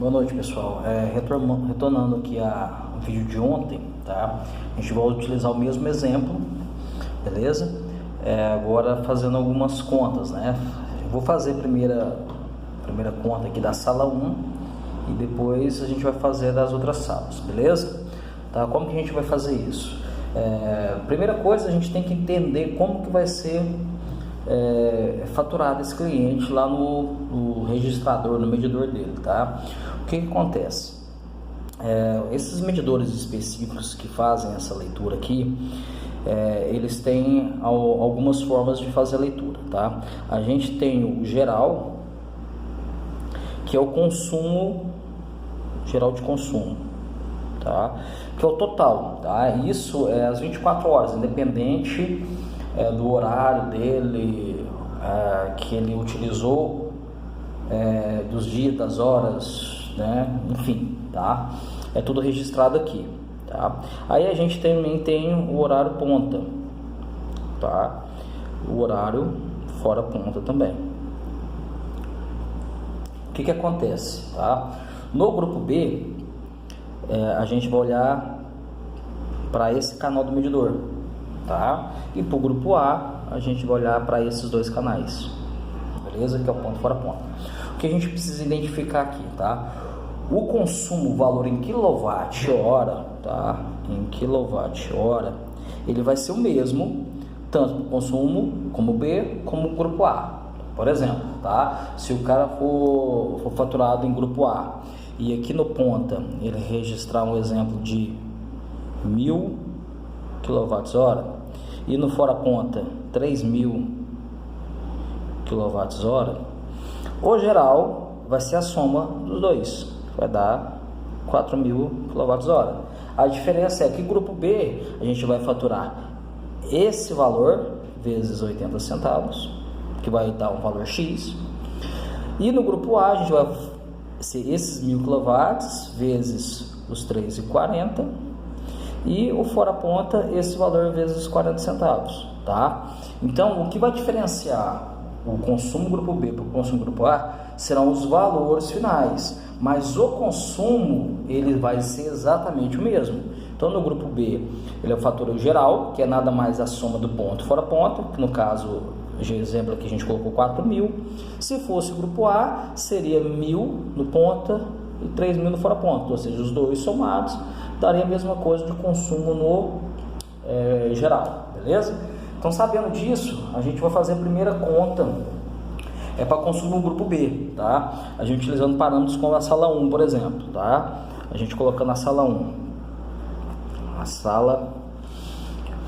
Boa noite, pessoal. Retornando aqui ao vídeo de ontem, tá? A gente vai utilizar o mesmo exemplo, beleza? Agora fazendo algumas contas, né? Eu vou fazer a primeira conta aqui da sala 1 e depois a gente vai fazer das outras salas, beleza? Tá? Como que a gente vai fazer isso? Primeira coisa, a gente tem que entender como que vai ser faturado esse cliente lá no registrador, no medidor dele, tá? O que acontece? Esses medidores específicos que fazem essa leitura aqui, eles têm algumas formas de fazer a leitura, tá? A gente tem o geral, que é o consumo geral de consumo, tá? Que é o total, tá? Isso é as 24 horas, independente do horário dele, que ele utilizou, dos dias, das horas, né? Enfim, tá? É tudo registrado aqui, tá? Aí a gente também tem o horário ponta, tá? O horário fora ponta também. O que acontece, tá? No grupo B, a gente vai olhar para esse canal do medidor, tá? E para o grupo A, a gente vai olhar para esses dois canais, beleza? Que é o ponto fora ponta. O que a gente precisa identificar aqui, tá? O consumo, valor em quilowatt-hora, tá? Em quilowatt-hora, ele vai ser o mesmo, tanto para o consumo como B, como o grupo A. Por exemplo, tá? Se o cara for faturado em grupo A e aqui no ponta ele registrar um exemplo de 1000 kWh e no fora ponta 3000 kWh, o geral vai ser a soma dos dois, vai dar 4000 kWh. A diferença é que grupo B a gente vai faturar esse valor vezes 80 centavos, que vai dar um valor X, e no grupo A a gente vai ser esses 1000 kW vezes os 3,40 e o fora ponta esse valor vezes 40 centavos, tá? Então o que vai diferenciar o consumo grupo B para o consumo grupo A serão os valores finais, mas o consumo ele vai ser exatamente o mesmo. Então no grupo B ele é o fator geral, que é nada mais a soma do ponto fora ponta, que no caso de exemplo aqui a gente colocou 4.000. Se fosse o grupo A, seria 1.000 no ponta e 3.000 no fora ponta, ou seja, os dois somados daria a mesma coisa de consumo no geral, beleza? Então, sabendo disso, a gente vai fazer a primeira conta para consumo no grupo B, tá? A gente utilizando parâmetros como a sala 1, por exemplo, tá? A gente colocando a sala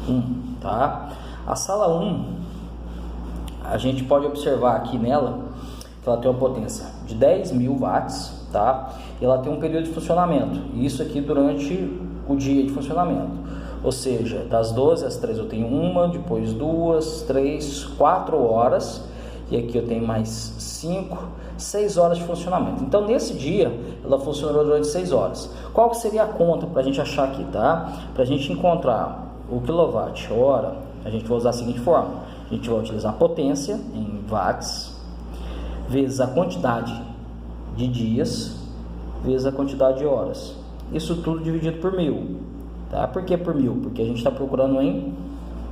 1, tá? A sala 1, a gente pode observar aqui nela que ela tem uma potência de 10.000 watts, tá? E ela tem um período de funcionamento, isso aqui durante o dia de funcionamento, ou seja, das 12 às 3 eu tenho uma, depois 2, 3, 4 horas, e aqui eu tenho mais 5, 6 horas de funcionamento. Então nesse dia ela funcionou durante 6 horas. Qual que seria a conta para a gente achar aqui, tá? Para a gente encontrar o quilowatt-hora, a gente vai usar a seguinte forma: a gente vai utilizar a potência em watts vezes a quantidade de dias vezes a quantidade de horas. Isso tudo dividido por 1000, tá? Por que por 1000? Porque a gente está procurando em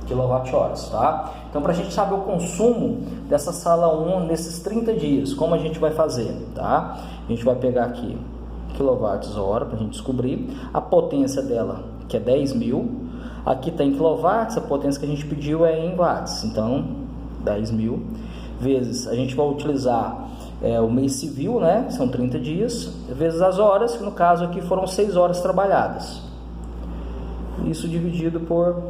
quilowatt-horas, tá? Então, para a gente saber o consumo dessa sala 1 nesses 30 dias, como a gente vai fazer, tá? A gente vai pegar aqui quilowatts-hora para a gente descobrir a potência dela, que é 10.000. Aqui está em quilowatts, a potência que a gente pediu é em watts, então 10.000 vezes, a gente vai utilizar o mês civil, né, que são 30 dias, vezes as horas, que no caso aqui foram 6 horas trabalhadas. Isso dividido por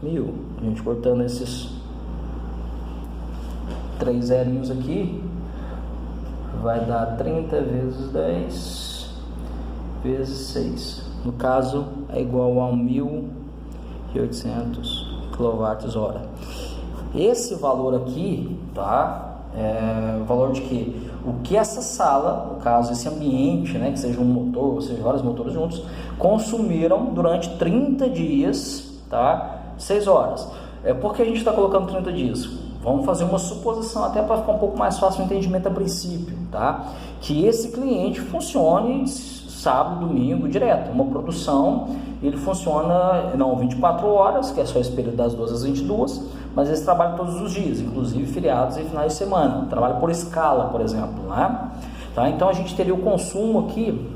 1000, a gente cortando esses 3 zerinhos aqui, vai dar 30 vezes 10 vezes 6. No caso, é igual a 1.800 kWh. Esse valor aqui, tá? É o valor de quê? O que essa sala, no caso, esse ambiente, né? Que seja um motor, ou seja, vários motores juntos, consumiram durante 30 dias, tá? 6 horas. Por que a gente está colocando 30 dias? vamos fazer uma suposição até para ficar um pouco mais fácil o entendimento a princípio, tá? Que esse cliente funcione sábado, domingo, direto. Uma produção, ele funciona, não 24 horas, que é só esse período das 12 às 22, mas eles trabalham todos os dias, inclusive feriados e finais de semana. Trabalha por escala, por exemplo, né? Tá? Então a gente teria o consumo aqui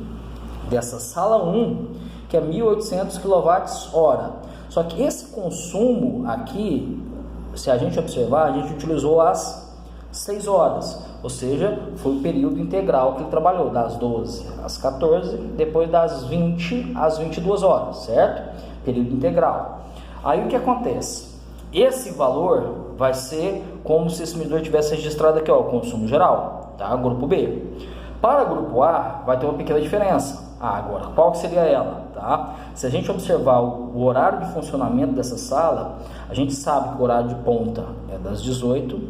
dessa sala 1, que é 1.800 kWh. Só que esse consumo aqui, se a gente observar, a gente utilizou as 6 horas, ou seja, foi o período integral que ele trabalhou, das 12 às 14, depois das 20 às 22 horas, certo? Período integral. Aí o que acontece? Esse valor vai ser como se esse medidor tivesse registrado aqui, ó, o consumo geral, tá? Grupo B. Para o grupo A, vai ter uma pequena diferença. Agora, qual que seria ela? Tá? Se a gente observar o horário de funcionamento dessa sala, a gente sabe que o horário de ponta é das 18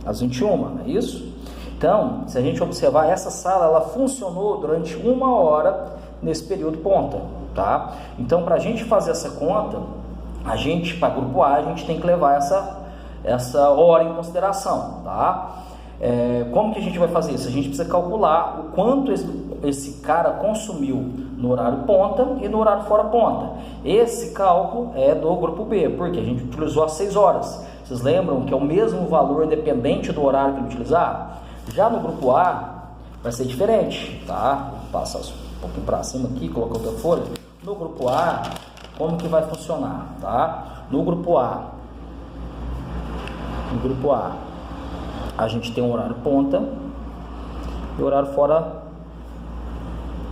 às 21, não é isso? Então, se a gente observar, essa sala, ela funcionou durante 1 hora nesse período ponta, tá? Então, para a gente fazer essa conta, a gente, para grupo A, a gente tem que levar essa hora em consideração, tá? Como que a gente vai fazer isso? A gente precisa calcular o quanto esse cara consumiu no horário ponta e no horário fora ponta. Esse cálculo é do grupo B, porque a gente utilizou as 6 horas. Vocês lembram que é o mesmo valor independente do horário que ele utilizar? Já no grupo A vai ser diferente, tá? Vou passar um pouquinho para cima aqui, colocar outra folha. No grupo A, como que vai funcionar, tá? No grupo A, a gente tem um horário ponta e horário fora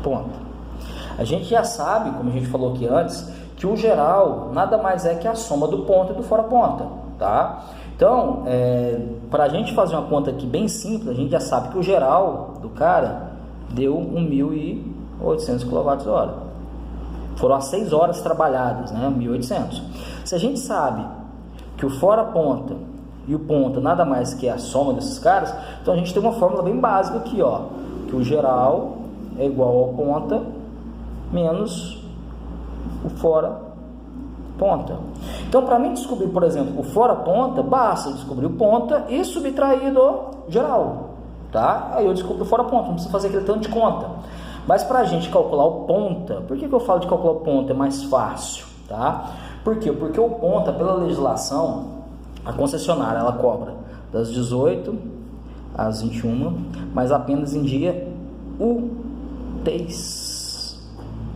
ponta. A gente já sabe, como a gente falou aqui antes, que o geral nada mais é que a soma do ponta e do fora ponta, tá? Então, para a gente fazer uma conta aqui bem simples, a gente já sabe que o geral do cara deu 1.800 kWh. Foram as 6 horas trabalhadas, né? 1.800. Se a gente sabe que o fora ponta e o ponta nada mais que a soma desses caras, então a gente tem uma fórmula bem básica aqui, ó, que o geral é igual ao ponta menos o fora ponta. Então, para mim descobrir, por exemplo, o fora ponta, basta descobrir o ponta e subtrair do geral, tá? Aí eu descubro o fora ponta, não precisa fazer aquele tanto de conta. Mas para a gente calcular o ponta, por que eu falo de calcular o ponta? É mais fácil, tá? Por quê? Porque o ponta, pela legislação, a concessionária, ela cobra das 18 às 21, mas apenas em dia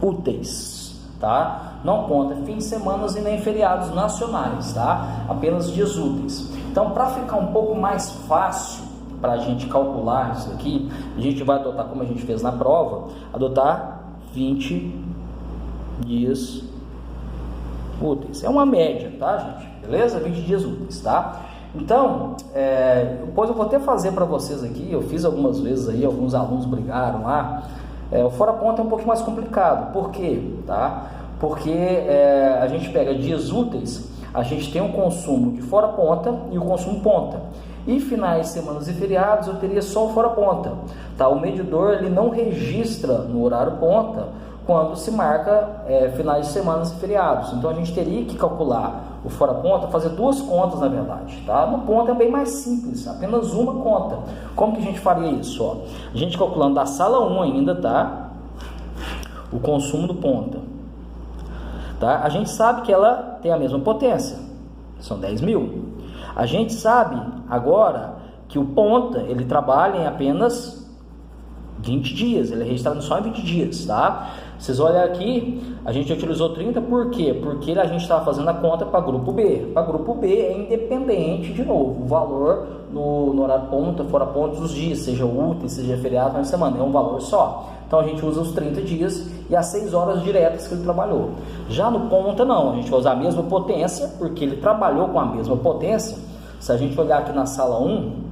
úteis, tá? Não conta fim de semana e nem feriados nacionais, tá? Apenas dias úteis. Então, para ficar um pouco mais fácil para a gente calcular isso aqui, a gente vai adotar, como a gente fez na prova, adotar 20 dias úteis. É uma média, tá, gente? Beleza? 20 dias úteis, tá? Então, depois eu vou até fazer para vocês aqui, eu fiz algumas vezes aí, alguns alunos brigaram lá. O fora ponta é um pouquinho mais complicado. Por quê? Tá? Porque a gente pega dias úteis, a gente tem um consumo de fora ponta e o consumo ponta. E finais de semana e feriados eu teria só o fora ponta, tá? O medidor ele não registra no horário ponta quando se marca finais de semana e feriados. Então a gente teria que calcular o fora ponta, fazer 2 contas na verdade, tá? No ponta é bem mais simples, apenas uma conta. Como que a gente faria isso? Ó? A gente calculando da sala 1 ainda, tá? O consumo do ponta, tá? A gente sabe que ela tem a mesma potência, são 10.000. A gente sabe agora que o ponta, ele trabalha em apenas 20 dias, ele é registrado só em 20 dias, tá? Vocês olham aqui, a gente utilizou 30, por quê? Porque a gente estava fazendo a conta para grupo B. Para grupo B é independente, de novo, o valor no horário ponta, fora ponta dos dias, seja útil, seja feriado, na semana, é um valor só. Então a gente usa os 30 dias e as 6 horas diretas que ele trabalhou. Já no ponta não, a gente vai usar a mesma potência, porque ele trabalhou com a mesma potência. Se a gente olhar aqui na sala 1,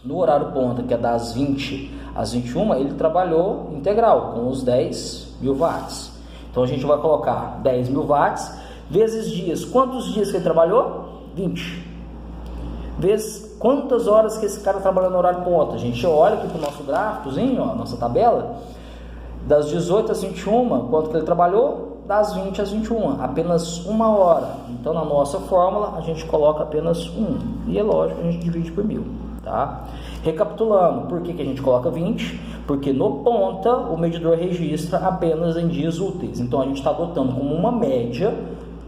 no horário ponta, que é das 20 às 21, ele trabalhou integral, com os 10.000 watts. Então a gente vai colocar 10.000 watts, vezes dias. Quantos dias que ele trabalhou? 20. Vezes quantas horas que esse cara trabalhou no horário ponta. A gente olha aqui para o nosso gráficozinho, ó, nossa tabela, das 18 às 21, quanto que ele trabalhou? das 20 às 21, apenas 1 hora. Então, na nossa fórmula, a gente coloca apenas 1. E é lógico, a gente divide por 1000, tá? Recapitulando, por que a gente coloca 20? Porque no ponta, o medidor registra apenas em dias úteis. Então, a gente está adotando como uma média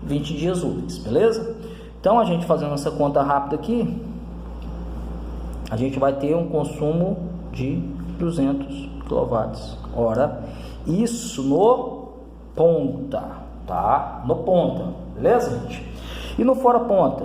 20 dias úteis, beleza? Então, a gente fazendo essa conta rápida aqui, a gente vai ter um consumo de 200 kWh. Isso no ponta, tá? No ponta, beleza, gente? E no fora ponta?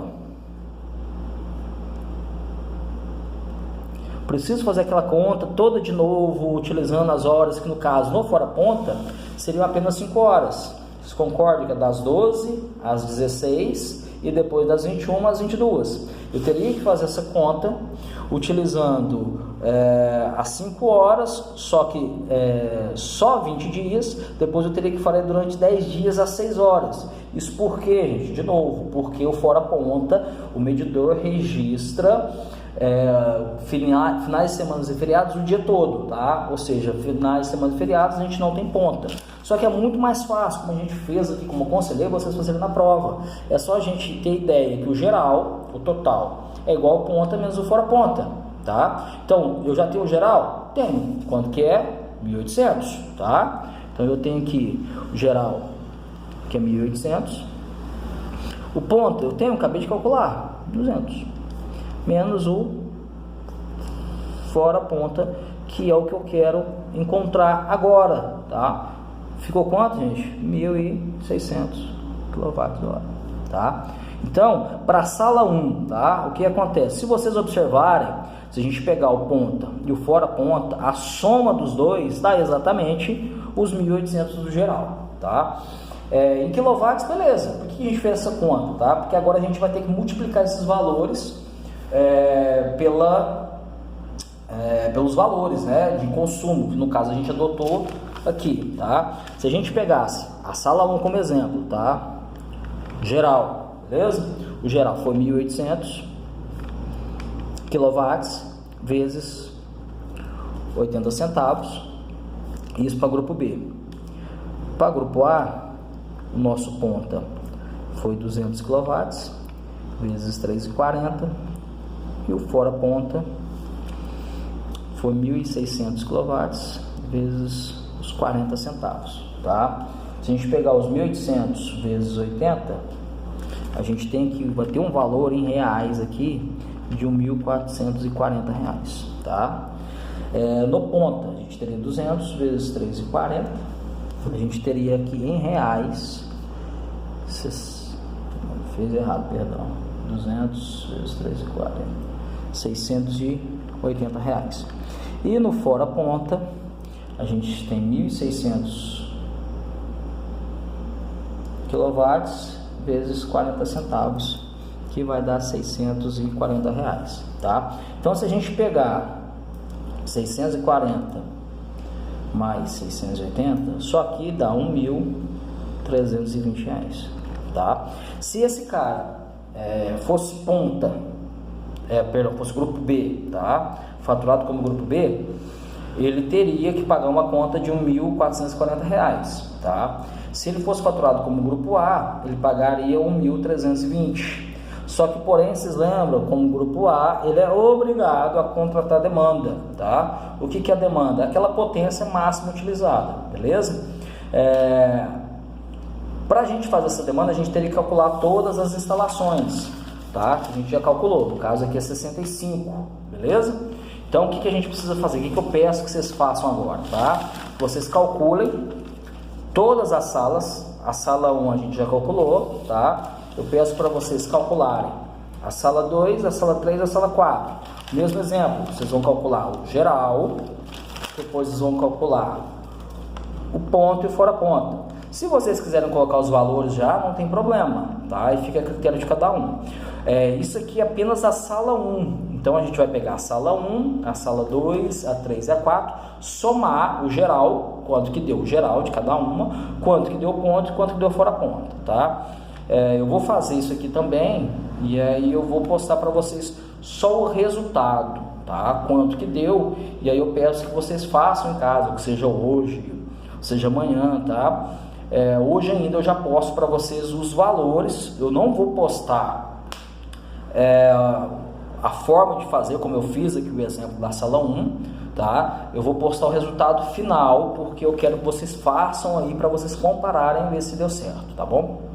Preciso fazer aquela conta toda de novo, utilizando as horas, que no caso, no fora ponta, seriam apenas 5 horas. Vocês concordam que é das 12 às 16 e depois das 21 às 22. Eu teria que fazer essa conta utilizando as 5 horas, só que só 20 dias. Depois eu teria que fazer durante 10 dias às 6 horas. Isso por quê, gente? De novo, porque o fora ponta, o medidor registra finais de semana e feriados o dia todo, tá? Ou seja, finais de semana e feriados a gente não tem ponta. Só que é muito mais fácil, como a gente fez aqui, como aconselhei vocês fazerem na prova. É só a gente ter ideia que o geral, o total, é igual ponta menos o fora ponta, tá? Então, eu já tenho o geral? Tenho. Quanto que é? 1.800, tá? Então, eu tenho aqui o geral, que é 1.800. O ponta, eu tenho, acabei de calcular, 200. Menos o fora ponta, que é o que eu quero encontrar agora, tá? Ficou quanto, gente? 1.600 kWh, tá? Então, para a sala 1, tá? O que acontece? Se vocês observarem, se a gente pegar o ponta e o fora ponta, a soma dos dois dá exatamente os 1.800 do geral, tá? Em quilowatts, beleza. Por que a gente fez essa conta, tá? Porque agora a gente vai ter que multiplicar esses valores pelos valores, né, de consumo, que no caso a gente adotou aqui, tá? Se a gente pegasse a sala 1 como exemplo, tá? Geral, beleza? O geral foi 1.800 kW vezes 80 centavos. Isso para grupo B. Para grupo A, o nosso ponta foi 200 kW vezes 3,40. E o fora ponta foi 1.600 kW vezes os 40 centavos, tá? Se a gente pegar os 1.800 vezes 80, a gente vai ter um valor em reais aqui de R$ 1.440, tá? No ponta, a gente teria 200 vezes 3,40, a gente teria aqui em reais, fez errado, perdão, 200 vezes 3,40, R$ 680. E no fora ponta, a gente tem 1.600 kW vezes 40 centavos, que vai dar R$ 640, tá? Então, se a gente pegar 640 mais 680, só aqui dá R$ 1.320, tá? Se esse cara fosse ponta, fosse grupo B, tá? Faturado como grupo B, ele teria que pagar uma conta de R$ 1.440, tá? Se ele fosse faturado como grupo A, ele pagaria R$ 1.320. Só que, porém, vocês lembram, como grupo A, ele é obrigado a contratar demanda, tá? O que é a demanda? É aquela potência máxima utilizada, beleza? Para a gente fazer essa demanda, a gente teria que calcular todas as instalações, tá? A gente já calculou, no caso aqui é 65, beleza? Então, o que a gente precisa fazer? O que eu peço que vocês façam agora, tá? Vocês calculem todas as salas. A sala 1 a gente já calculou, tá? Eu peço para vocês calcularem a sala 2, a sala 3 e a sala 4. Mesmo exemplo, vocês vão calcular o geral, depois vocês vão calcular o ponto e o fora ponta. Se vocês quiserem colocar os valores já, não tem problema, tá? E fica a critério de cada um. Isso aqui é apenas a sala 1. Então, a gente vai pegar a sala 1, a sala 2, a 3 e a 4, somar o geral, quanto que deu o geral de cada uma, quanto que deu o ponto e quanto que deu fora ponta, tá? Eu vou fazer isso aqui também, e aí eu vou postar para vocês só o resultado, tá? Quanto que deu, e aí eu peço que vocês façam em casa, que seja hoje, seja amanhã, tá? Hoje ainda eu já posto para vocês os valores. Eu não vou postar a forma de fazer, como eu fiz aqui o exemplo da sala 1, tá? Eu vou postar o resultado final, porque eu quero que vocês façam aí para vocês compararem e ver se deu certo, tá bom?